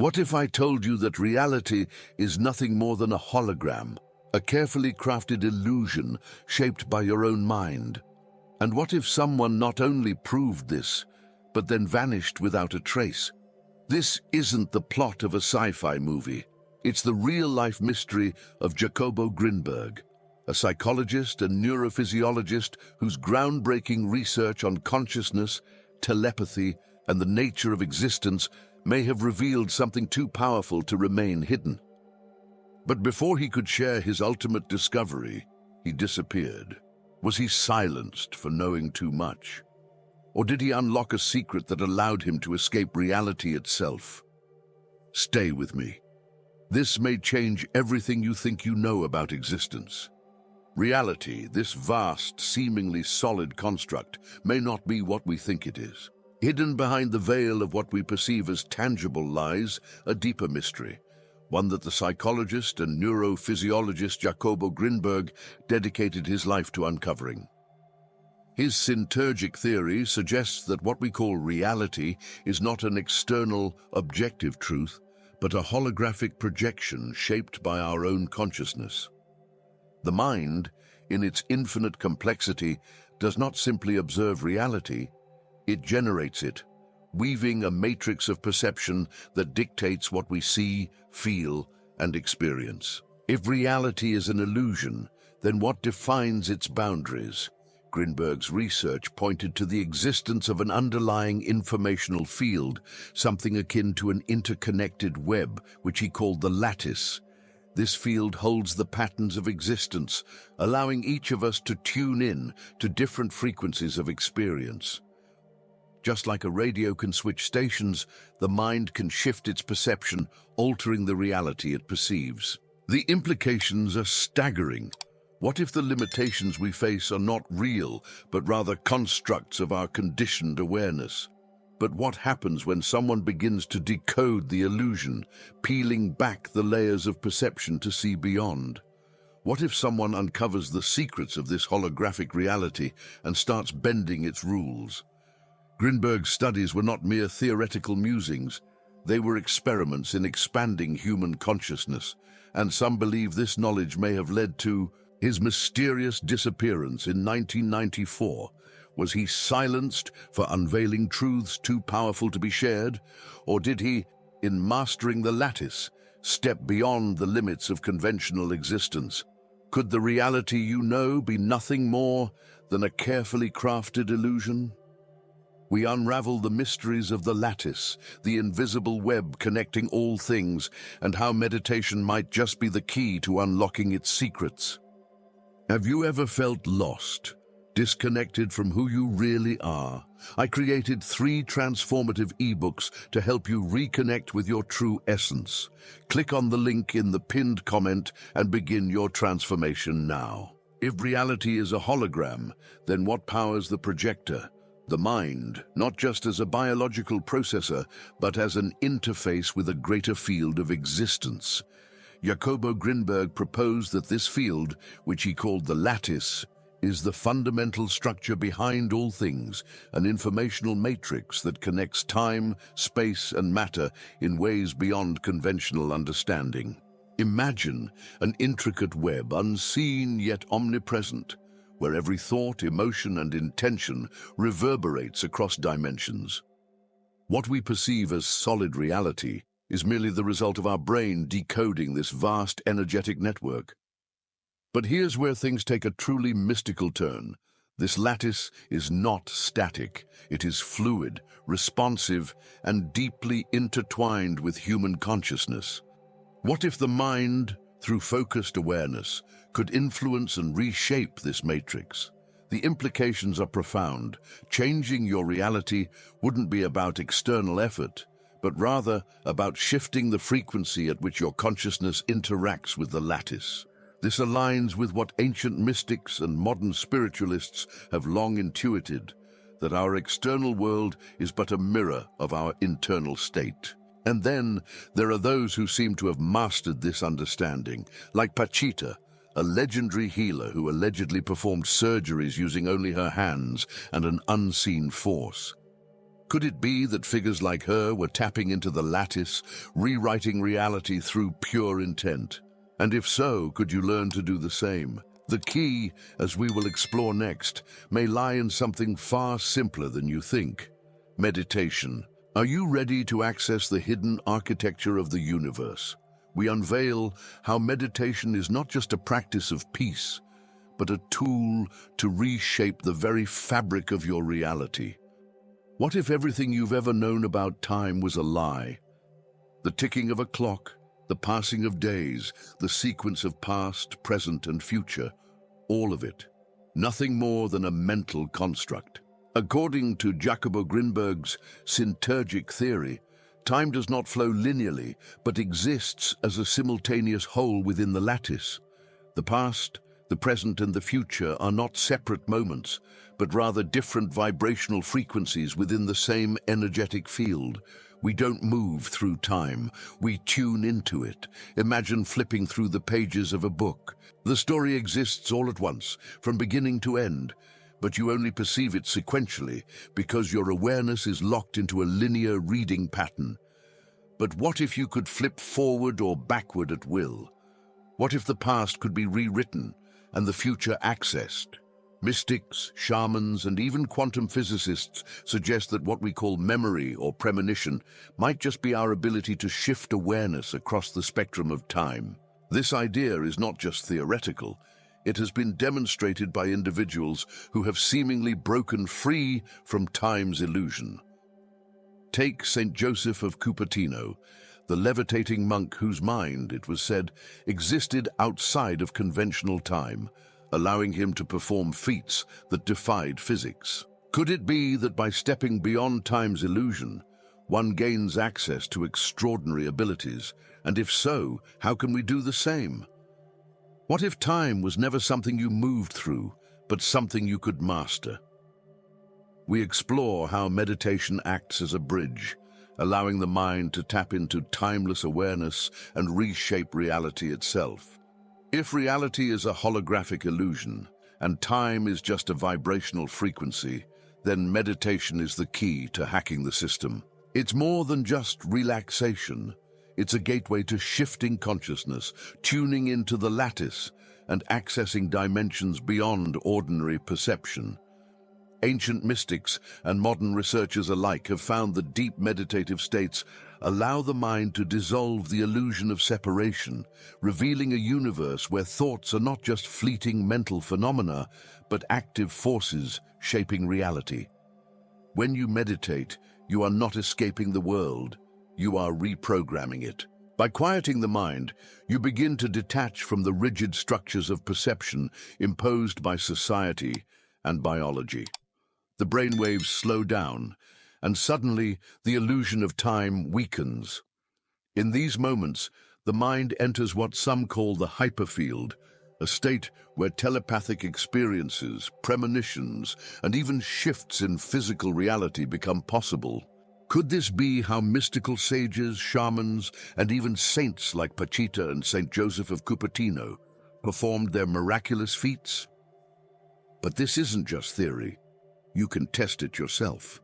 What if I told you that reality is nothing more than a hologram, a carefully crafted illusion shaped by your own mind? And what if someone not only proved this, but then vanished without a trace? This isn't the plot of a sci-fi movie. It's the real-life mystery of Jacobo Grinberg, a psychologist and neurophysiologist whose groundbreaking research on consciousness, telepathy, and the nature of existence may have revealed something too powerful to remain hidden. But before he could share his ultimate discovery, he disappeared. Was he silenced for knowing too much? Or did he unlock a secret that allowed him to escape reality itself? Stay with me. This may change everything you think you know about existence. Reality, this vast, seemingly solid construct, may not be what we think it is. Hidden behind the veil of what we perceive as tangible lies a deeper mystery, one that the psychologist and neurophysiologist Jacobo Grinberg dedicated his life to uncovering. His synergic theory suggests that what we call reality is not an external, objective truth, but a holographic projection shaped by our own consciousness. The mind, in its infinite complexity, does not simply observe reality, it generates it, weaving a matrix of perception that dictates what we see, feel, and experience. If reality is an illusion, then what defines its boundaries? Grinberg's research pointed to the existence of an underlying informational field, something akin to an interconnected web, which he called the lattice. This field holds the patterns of existence, allowing each of us to tune in to different frequencies of experience. Just like a radio can switch stations, the mind can shift its perception, altering the reality it perceives. The implications are staggering. What if the limitations we face are not real, but rather constructs of our conditioned awareness? But what happens when someone begins to decode the illusion, peeling back the layers of perception to see beyond? What if someone uncovers the secrets of this holographic reality and starts bending its rules? Grinberg's studies were not mere theoretical musings. They were experiments in expanding human consciousness, and some believe this knowledge may have led to his mysterious disappearance in 1994. Was he silenced for unveiling truths too powerful to be shared? Or did he, in mastering the lattice, step beyond the limits of conventional existence? Could the reality you know be nothing more than a carefully crafted illusion? We unravel the mysteries of the lattice, the invisible web connecting all things, and how meditation might just be the key to unlocking its secrets. Have you ever felt lost, disconnected from who you really are? I created 3 transformative ebooks to help you reconnect with your true essence. Click on the link in the pinned comment and begin your transformation now. If reality is a hologram, then what powers the projector? The mind, not just as a biological processor, but as an interface with a greater field of existence. Jacobo Grinberg proposed that this field, which he called the lattice, is the fundamental structure behind all things, an informational matrix that connects time, space, and matter in ways beyond conventional understanding. Imagine an intricate web, unseen yet omnipresent, where every thought, emotion, and intention reverberates across dimensions. What we perceive as solid reality is merely the result of our brain decoding this vast energetic network. But here's where things take a truly mystical turn. This lattice is not static. It is fluid, responsive, and deeply intertwined with human consciousness. What if the mind, through focused awareness, could influence and reshape this matrix? The implications are profound. Changing your reality wouldn't be about external effort, but rather about shifting the frequency at which your consciousness interacts with the lattice. This aligns with what ancient mystics and modern spiritualists have long intuited, that our external world is but a mirror of our internal state. And then there are those who seem to have mastered this understanding, like Pachita, a legendary healer who allegedly performed surgeries using only her hands and an unseen force. Could it be that figures like her were tapping into the lattice, rewriting reality through pure intent? And if so, could you learn to do the same? The key, as we will explore next, may lie in something far simpler than you think: meditation. Are you ready to access the hidden architecture of the universe? We unveil how meditation is not just a practice of peace, but a tool to reshape the very fabric of your reality. What if everything you've ever known about time was a lie? The ticking of a clock, the passing of days, the sequence of past, present, and future, all of it, nothing more than a mental construct. According to Jacobo Grinberg's synergic theory, time does not flow linearly, but exists as a simultaneous whole within the lattice. The past, the present, and the future are not separate moments, but rather different vibrational frequencies within the same energetic field. We don't move through time, we tune into it. Imagine flipping through the pages of a book. The story exists all at once, from beginning to end, but you only perceive it sequentially because your awareness is locked into a linear reading pattern. But what if you could flip forward or backward at will? What if the past could be rewritten and the future accessed? Mystics, shamans, and even quantum physicists suggest that what we call memory or premonition might just be our ability to shift awareness across the spectrum of time. This idea is not just theoretical. It has been demonstrated by individuals who have seemingly broken free from time's illusion. Take Saint Joseph of Cupertino, the levitating monk whose mind, it was said, existed outside of conventional time, allowing him to perform feats that defied physics. Could it be that by stepping beyond time's illusion, one gains access to extraordinary abilities? And if so, how can we do the same? What if time was never something you moved through, but something you could master? We explore how meditation acts as a bridge, allowing the mind to tap into timeless awareness and reshape reality itself. If reality is a holographic illusion, and time is just a vibrational frequency, then meditation is the key to hacking the system. It's more than just relaxation. It's a gateway to shifting consciousness, tuning into the lattice, and accessing dimensions beyond ordinary perception. Ancient mystics and modern researchers alike have found that deep meditative states allow the mind to dissolve the illusion of separation, revealing a universe where thoughts are not just fleeting mental phenomena, but active forces shaping reality. When you meditate, you are not escaping the world. You are reprogramming it. By quieting the mind, you begin to detach from the rigid structures of perception imposed by society and biology. The brainwaves slow down, and suddenly the illusion of time weakens. In these moments, the mind enters what some call the hyperfield, a state where telepathic experiences, premonitions, and even shifts in physical reality become possible. Could this be how mystical sages, shamans, and even saints like Pachita and Saint Joseph of Cupertino performed their miraculous feats? But this isn't just theory. You can test it yourself.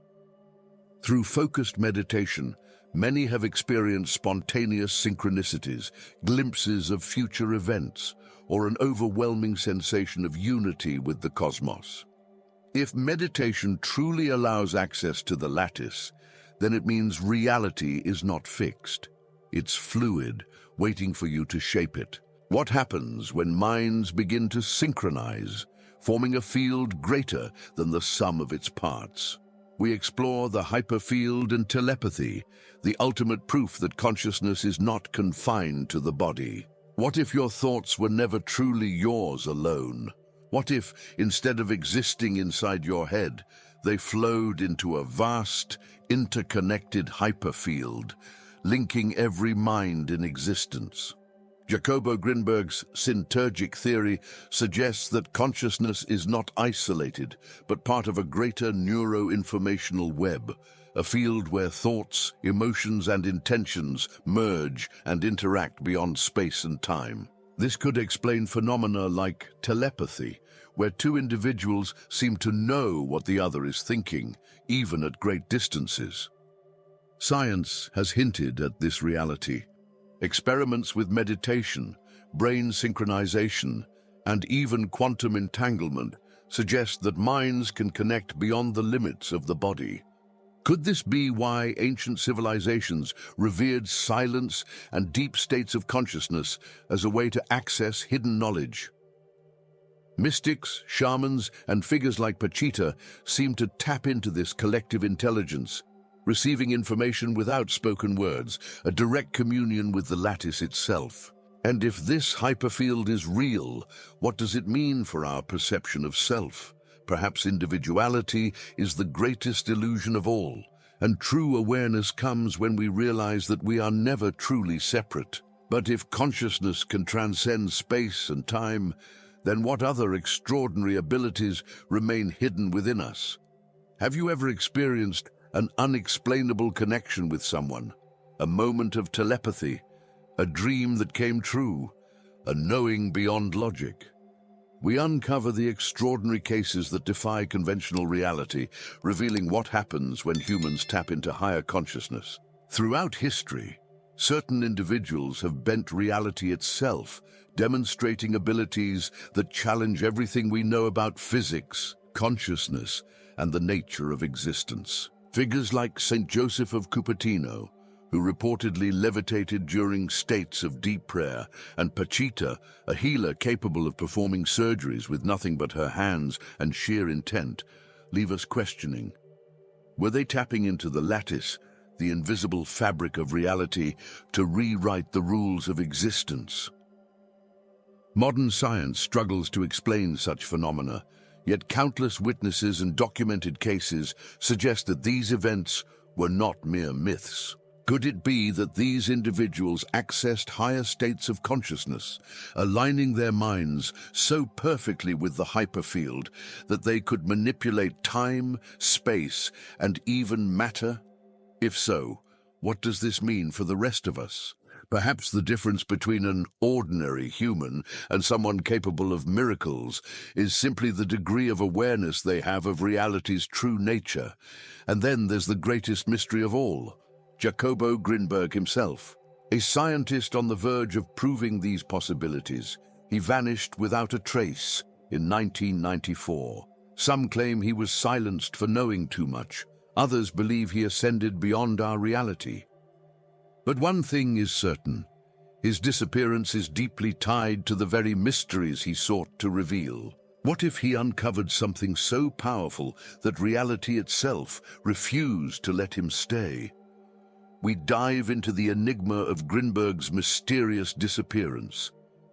Through focused meditation, many have experienced spontaneous synchronicities, glimpses of future events, or an overwhelming sensation of unity with the cosmos. If meditation truly allows access to the lattice, then it means reality is not fixed. It's fluid, waiting for you to shape it. What happens when minds begin to synchronize, forming a field greater than the sum of its parts? We explore the hyperfield and telepathy, the ultimate proof that consciousness is not confined to the body. What if your thoughts were never truly yours alone? What if, instead of existing inside your head, they flowed into a vast, interconnected hyperfield, linking every mind in existence? Jacobo Grinberg's synergic theory suggests that consciousness is not isolated, but part of a greater neuroinformational web, a field where thoughts, emotions, and intentions merge and interact beyond space and time. This could explain phenomena like telepathy, where two individuals seem to know what the other is thinking, even at great distances. Science has hinted at this reality. Experiments with meditation, brain synchronization, and even quantum entanglement suggest that minds can connect beyond the limits of the body. Could this be why ancient civilizations revered silence and deep states of consciousness as a way to access hidden knowledge? Mystics, shamans, and figures like Pachita seem to tap into this collective intelligence, receiving information without spoken words, a direct communion with the lattice itself. And if this hyperfield is real, what does it mean for our perception of self? Perhaps individuality is the greatest illusion of all, and true awareness comes when we realize that we are never truly separate. But if consciousness can transcend space and time, then what other extraordinary abilities remain hidden within us? Have you ever experienced an unexplainable connection with someone, a moment of telepathy, a dream that came true, a knowing beyond logic? We uncover the extraordinary cases that defy conventional reality, revealing what happens when humans tap into higher consciousness. Throughout history, certain individuals have bent reality itself, demonstrating abilities that challenge everything we know about physics, consciousness, and the nature of existence. Figures like Saint Joseph of Cupertino, who reportedly levitated during states of deep prayer, and Pachita, a healer capable of performing surgeries with nothing but her hands and sheer intent, leave us questioning. Were they tapping into the lattice, the invisible fabric of reality, to rewrite the rules of existence? Modern science struggles to explain such phenomena, yet countless witnesses and documented cases suggest that these events were not mere myths. Could it be that these individuals accessed higher states of consciousness, aligning their minds so perfectly with the hyperfield that they could manipulate time, space, and even matter? If so, what does this mean for the rest of us? Perhaps the difference between an ordinary human and someone capable of miracles is simply the degree of awareness they have of reality's true nature. And then there's the greatest mystery of all, Jacobo Grinberg himself. A scientist on the verge of proving these possibilities, he vanished without a trace in 1994. Some claim he was silenced for knowing too much. Others believe he ascended beyond our reality. But one thing is certain: his disappearance is deeply tied to the very mysteries he sought to reveal. What if he uncovered something so powerful that reality itself refused to let him stay? We dive into the enigma of Grinberg's mysterious disappearance,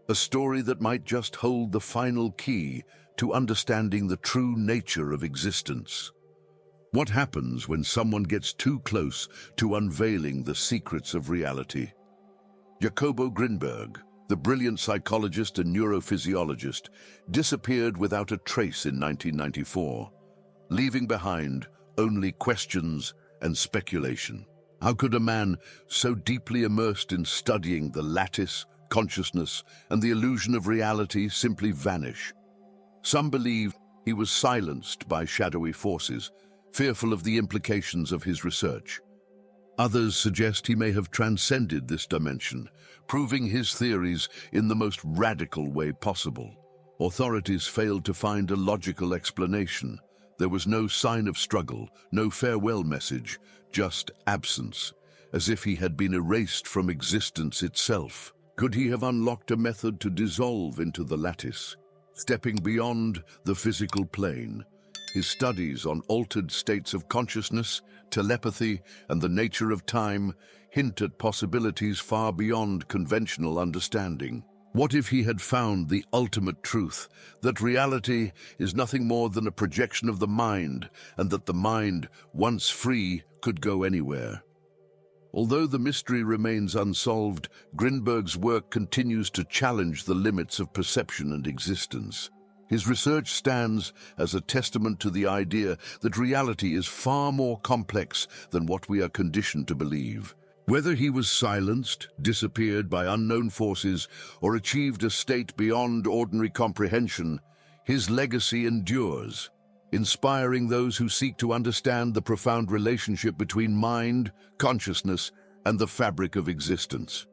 a story that might just hold the final key to understanding the true nature of existence. What happens when someone gets too close to unveiling the secrets of reality? Jacobo Grinberg, the brilliant psychologist and neurophysiologist, disappeared without a trace in 1994, leaving behind only questions and speculation. How could a man so deeply immersed in studying the lattice, consciousness, and the illusion of reality simply vanish? Some believe he was silenced by shadowy forces, fearful of the implications of his research. Others suggest he may have transcended this dimension, proving his theories in the most radical way possible. Authorities failed to find a logical explanation. There was no sign of struggle, no farewell message, just absence, as if he had been erased from existence itself. Could he have unlocked a method to dissolve into the lattice, stepping beyond the physical plane? His studies on altered states of consciousness, telepathy, and the nature of time hint at possibilities far beyond conventional understanding. What if he had found the ultimate truth, that reality is nothing more than a projection of the mind, and that the mind, once free, could go anywhere? Although the mystery remains unsolved, Grinberg's work continues to challenge the limits of perception and existence. His research stands as a testament to the idea that reality is far more complex than what we are conditioned to believe. Whether he was silenced, disappeared by unknown forces, or achieved a state beyond ordinary comprehension, his legacy endures, inspiring those who seek to understand the profound relationship between mind, consciousness, and the fabric of existence.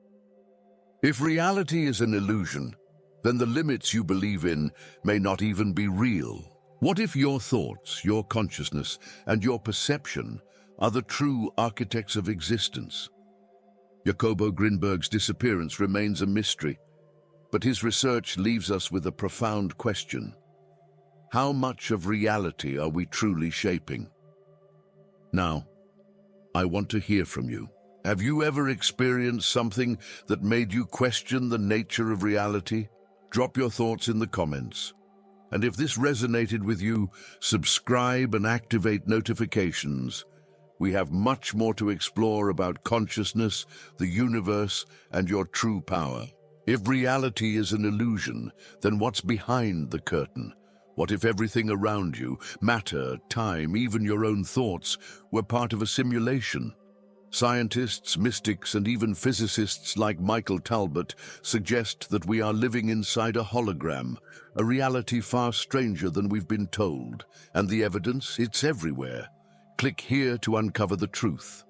If reality is an illusion, then the limits you believe in may not even be real. What if your thoughts, your consciousness, and your perception are the true architects of existence? Jacobo Grinberg's disappearance remains a mystery, but his research leaves us with a profound question. How much of reality are we truly shaping? Now, I want to hear from you. Have you ever experienced something that made you question the nature of reality? Drop your thoughts in the comments. And if this resonated with you, subscribe and activate notifications. We have much more to explore about consciousness, the universe, and your true power. If reality is an illusion, then what's behind the curtain? What if everything around you, matter, time, even your own thoughts, were part of a simulation? Scientists, mystics, and even physicists like Michael Talbot suggest that we are living inside a hologram, a reality far stranger than we've been told. And the evidence, it's everywhere. Click here to uncover the truth.